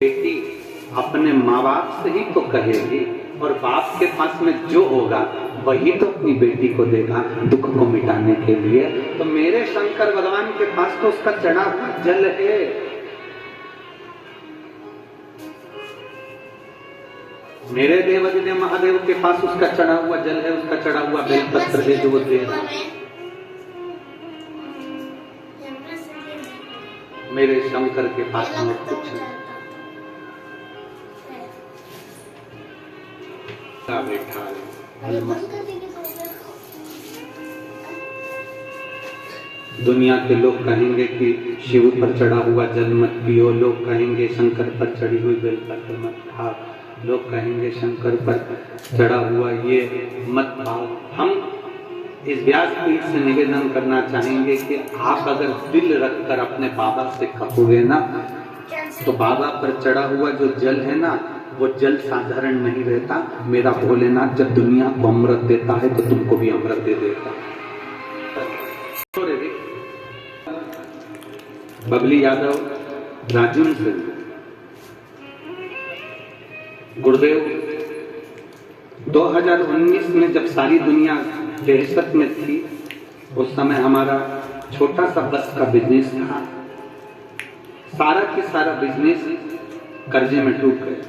बेटी अपने माँ बाप से ही तो कहेगी, और बाप के पास में जो होगा वही तो अपनी बेटी को देगा दुख को मिटाने के लिए। तो मेरे शंकर भगवान के पास तो उसका चढ़ा हुआ जल है। मेरे देवादिदेव महादेव के पास उसका चढ़ा हुआ जल है, उसका चढ़ा हुआ बेलपत्र है जो वो दे रहा है। मेरे शंकर के पास में कुछ नहीं। बैठा दुनिया के लोग कहेंगे कि शिव पर चढ़ा हुआ जल मत पियो, लोग कहेंगे शंकर पर चढ़ी हुई बेलपत्र मत खाओ, लोग कहेंगे शंकर पर चढ़ा हुआ ये मत खाओ। हम इस व्यासपीठ से निवेदन करना चाहेंगे कि आप अगर दिल रखकर अपने बाबा से कहोगे ना, तो बाबा पर चढ़ा हुआ जो जल है ना, वो जल साधारण नहीं रहता। मेरा भोलेनाथ जब दुनिया को अमृत देता है तो तुमको भी अमृत दे देता है। बबली यादव, राजन से गुरुदेव 2019 में जब सारी दुनिया दहशत में थी, उस समय हमारा छोटा सा बस का बिजनेस था। सारा की सारा बिजनेस कर्जे में डूब गए,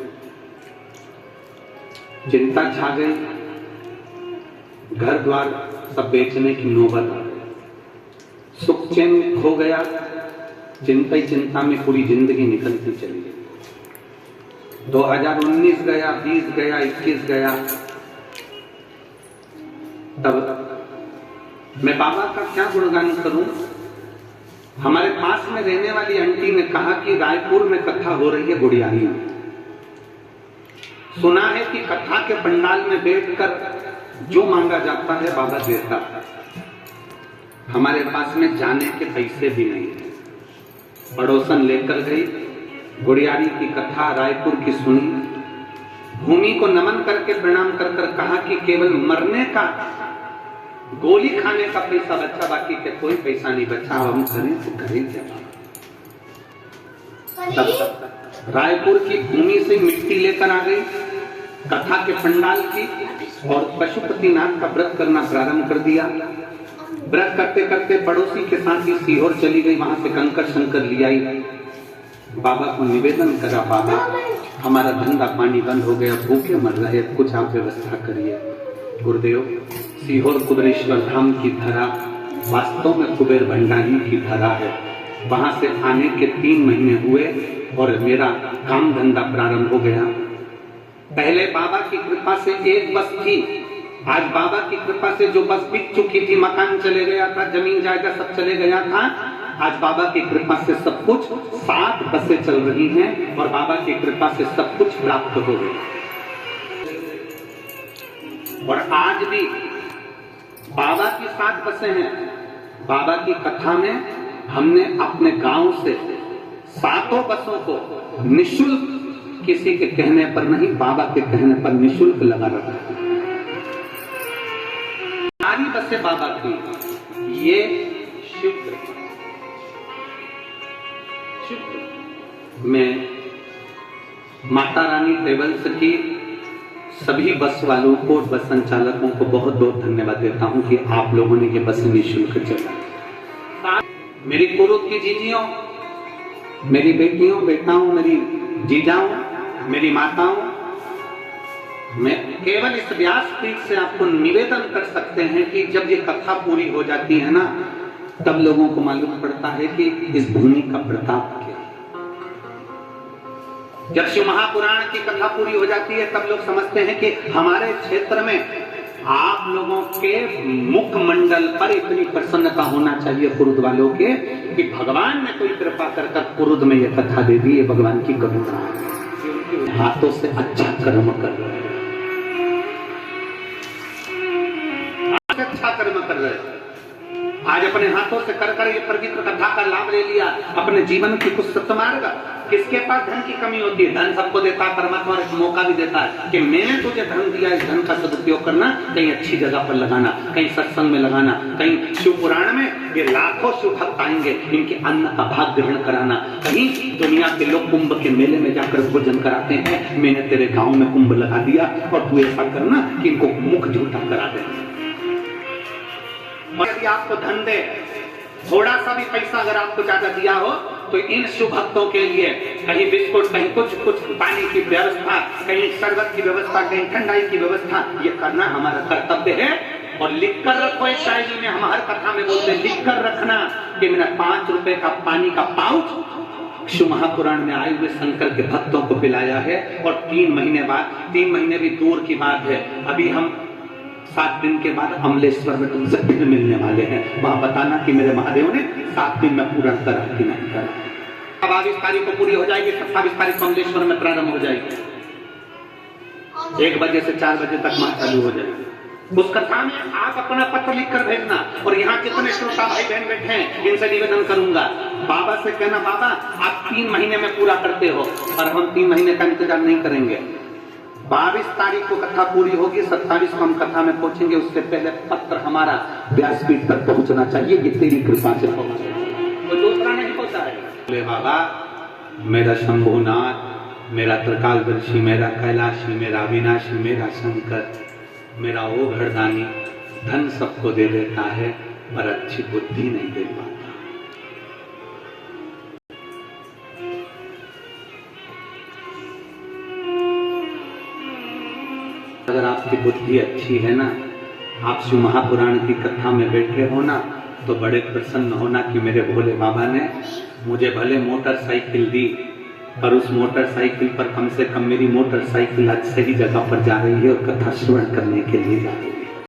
चिंता छा गई, घर द्वार सब बेचने की नौबत आ गई, सुख चैन खो गया, चिंता ही चिंता में पूरी जिंदगी निकलती चली गई। 2019 गया, 20 गया, 21 गया। तब मैं बाबा का क्या गुणगान करूं। हमारे पास में रहने वाली आंटी ने कहा कि रायपुर में कथा हो रही है गुड़ियारी में। सुना है कि कथा के पंडाल में बैठकर जो मांगा जाता है बाबा देता है। हमारे पास में जाने के पैसे भी नहीं है। पड़ोसन लेकर गई, गुड़ियारी की कथा रायपुर की सुनी, भूमि को नमन करके प्रणाम कर कर कहा कि केवल मरने का, गोली खाने का पैसा बचा, बाकी के कोई पैसा नहीं बचा। हम करें तो करें क्या। रायपुर की भूमि से मिट्टी लेकर आ गई, कथा के पंडाल की, और पशुपतिनाथ का व्रत करना प्रारंभ कर दिया। व्रत करते करते पड़ोसी के साथ ही सीहोर चली गई, वहां से कंकर शंकर ले आई। बाबा को निवेदन करा, बाबा हमारा धंधा पानी बंद हो गया, भूखे मर रहे, कुछ आप व्यवस्था करिए। गुरुदेव, सीहोर कुबेरेश्वर धाम की धरा वास्तव में कुबेर भंडारी की धरा है। वहां से आने के 3 महीने हुए और मेरा काम धंधा प्रारंभ हो गया। पहले बाबा की कृपा से एक बस थी, आज बाबा की कृपा से जो बस बिक चुकी थी, मकान चले गया था, जमीन जायदाद सब चले गया था, आज बाबा की कृपा से सब कुछ, 7 बसें चल रही हैं और बाबा की कृपा से सब कुछ प्राप्त हो गया। और आज भी बाबा की 7 बसें हैं। बाबा की कथा में हमने अपने गांव से 7 बसों को निःशुल्क, किसी के कहने पर नहीं, बाबा के कहने पर निःशुल्क लगा रखा है। सारी बसें बाबा की। ये शिव में माता रानी ट्रेवल्स की सभी बस वालों को, बस संचालकों को बहुत बहुत धन्यवाद देता हूं कि आप लोगों ने ये बस निःशुल्क चला। मेरी कुरुत की जीजियों, मेरी बेटियों, बेटाओं, मेरी जीजाओं, मेरी माताओं, मैं केवल इस व्यासपीठ से आपको निवेदन कर सकते हैं कि जब ये कथा पूरी हो जाती है ना, तब लोगों को मालूम पड़ता है कि इस भूमि का प्रताप क्या है। जब शिव महापुराण की कथा पूरी हो जाती है, तब लोग समझते हैं कि हमारे क्षेत्र में आप लोगों के मुखमंडल पर इतनी प्रसन्नता होना चाहिए कुरुद वालों के, कि भगवान ने कोई कृपा कर कुरुद में ये कथा दे दी। ये भगवान की करुणा है, हाथों से अच्छा कर्म कर रहे हैं, अच्छा कर्म कर रहे हैं। आज अपने हाथों से कर ये पवित्र कथा का लाभ ले लिया, अपने जीवन की कुछ सत्मार्ग। किसके पास धन की कमी होती है? धन सबको देता है, परमात्मा एक मौका भी देता है कि मैंने तुझे धन दिया, इस धन का सदुपयोग करना, कहीं अच्छी जगह पर लगाना, कहीं सत्संग में लगाना, कहीं शिव पुराण में ये लाखों शिव भक्त आएंगे, इनके अन्न का भाग ग्रहण कराना। कहीं दुनिया के लोग कुंभ के मेले में जाकर भोजन कराते हैं, मैंने तेरे गांव में कुंभ लगा दिया और तू ऐसा करना कि इनको मुख झूठा करा दे। यदि आपको धन दे, थोड़ा सा भी पैसा अगर आपको ज्यादा दिया हो, तो इन शिव भक्तों के लिए कहीं बिस्कुट, कहीं कुछ पानी की व्यवस्था, कहीं शरबत की व्यवस्था, कहीं ठंडाई की व्यवस्था, ये करना हमारा कर्तव्य है। और लिख कर रखो, एक शायरी में हम हर कथा में बोलते हैं, लिख कर रखना कि मेरा 5 रुपए का पानी का पाउच शिव महापुराण में आए हुए शंकर के भक्तों को पिलाया है। और 3 महीने बाद, 3 महीने भी दूर की बात है, अभी हम 7 दिन के बाद अमलेश्वर में तुमसे फिर मिलने वाले हैं। वहां बताना कि मेरे महादेव ने 7 दिन में पूरा करा कि नहीं करा। अब 22 तारीख को पूरी हो जाएगी, 27 तारीख को अमलेश्वर में प्रारंभ हो जाएगी, 1 बजे से 4 बजे तक वहां चालू हो जाएगी। उस कथा में आप अपना पत्र लिख कर भेजना। और यहाँ जितने श्रोता भाई बहन बैठे हैं, इनसे निवेदन करूंगा, बाबा से कहना, बाबा आप 3 महीने में पूरा करते हो, और हम 3 महीने का इंतजार नहीं करेंगे। 22 तारीख को कथा पूरी होगी, 27 को हम कथा में पहुंचेंगे, उससे पहले पत्र हमारा व्यासपीठ तक पहुंचना चाहिए। ये तेरी कृपा से पहुंचे, कोई दूसरा नहीं पहुंचा है। बोले बाबा, मेरा शंभुनाथ, मेरा त्रिकालदर्शी, मेरा कैलाशी, मेरा अविनाशी, मेरा शंकर, मेरा वो घरदानी, धन सबको दे देता है पर अच्छी बुद्धि नहीं दे पाता। अगर आपकी बुद्धि अच्छी है ना, आप शिव महापुराण की कथा में बैठे हो ना, तो बड़े प्रसन्न होना कि मेरे भोले बाबा ने मुझे भले मोटरसाइकिल दी, पर उस मोटरसाइकिल पर कम से कम मेरी मोटरसाइकिल आज सही जगह पर जा रही है और कथा श्रवण करने के लिए जा रही है।